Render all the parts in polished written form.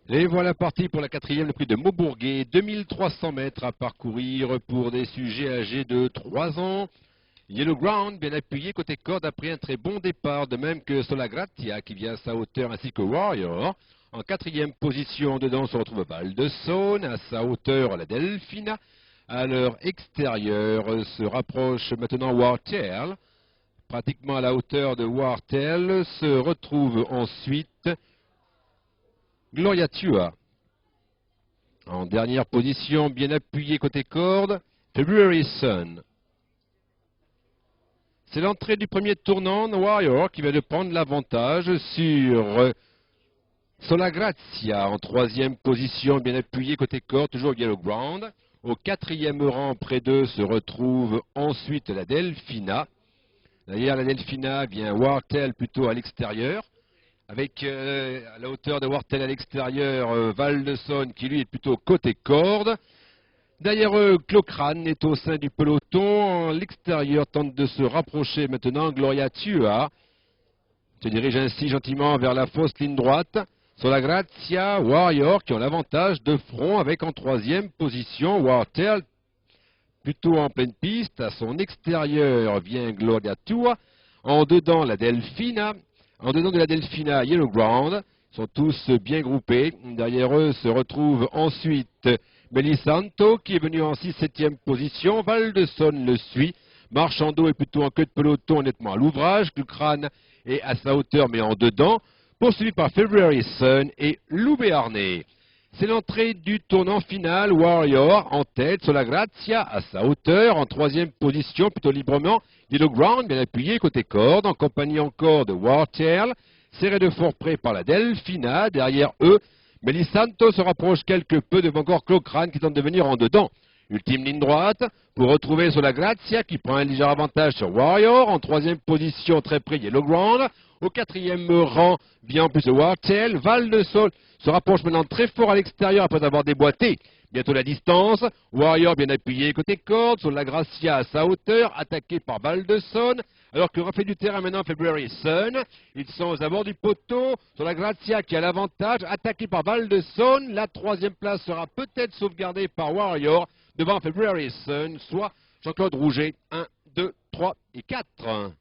Et voilà parti pour la quatrième, le prix de Maubourguet. 2300 mètres à parcourir pour des sujets âgés de 3 ans. Yellow Ground, bien appuyé côté corde après un très bon départ, de même que Solagratia qui vient à sa hauteur, ainsi que Warrior. En quatrième position, dedans se retrouve Val de Saône, à sa hauteur la Delphina. À leur extérieur se rapproche maintenant Wartail. Pratiquement à la hauteur de Wartail se retrouve ensuite Gloria Tua. En dernière position, bien appuyé côté corde, February Sun. C'est l'entrée du premier tournant, Warrior, qui va de prendre l'avantage sur Solagrazia. En troisième position, bien appuyé côté corde, toujours Yellow Ground. Au quatrième rang, près d'eux, se retrouve ensuite la Delphina. D'ailleurs, la Delphina vient Wartail plutôt à l'extérieur. Avec à la hauteur de Wartail à l'extérieur, Val de Saône qui lui est plutôt côté corde. Derrière eux, Clocrane est au sein du peloton. À l'extérieur tente de se rapprocher maintenant Gloria Tua. Se dirige ainsi gentiment vers la fausse ligne droite. Solagrazia, Warrior qui ont l'avantage de front avec en troisième position Wartail plutôt en pleine piste. À son extérieur vient Gloria Tua. En dedans la Delphina. En dedans de la Delphina, Yellow Ground, sont tous bien groupés. Derrière eux se retrouve ensuite Melisanto qui est venu en 6-7e position. Val de Saône le suit. Marchando est plutôt en queue de peloton, honnêtement à l'ouvrage. Lucrane est à sa hauteur mais en dedans. Poursuivi par February Sun et Loubéarnais. C'est l'entrée du tournant final. Warrior en tête, Solagrazia à sa hauteur, en troisième position, plutôt librement. Yellow Ground, bien appuyé côté corde, en compagnie encore de Wartail, serré de fort près par la Delphina. Derrière eux, Melisanto se rapproche quelque peu devant encore Clocrane qui tente de venir en dedans. Ultime ligne droite pour retrouver Solagrazia qui prend un léger avantage sur Warrior. En troisième position, très près, Yellow Ground. Au quatrième rang vient en plus de Wartail. Val de Saône se rapproche maintenant très fort à l'extérieur après avoir déboîté. Bientôt la distance. Warrior bien appuyé côté corde. Solagrazia à sa hauteur, attaqué par Val de Saône. Alors que refait du terrain maintenant February Sun. Ils sont aux abords du poteau. Solagrazia qui a l'avantage, attaqué par Val de Saône. La troisième place sera peut-être sauvegardée par Warrior devant February Sun, soit Jean-Claude Rouget. 1, 2, 3 et 4.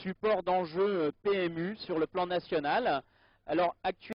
Support d'enjeu PMU sur le plan national. Alors actuellement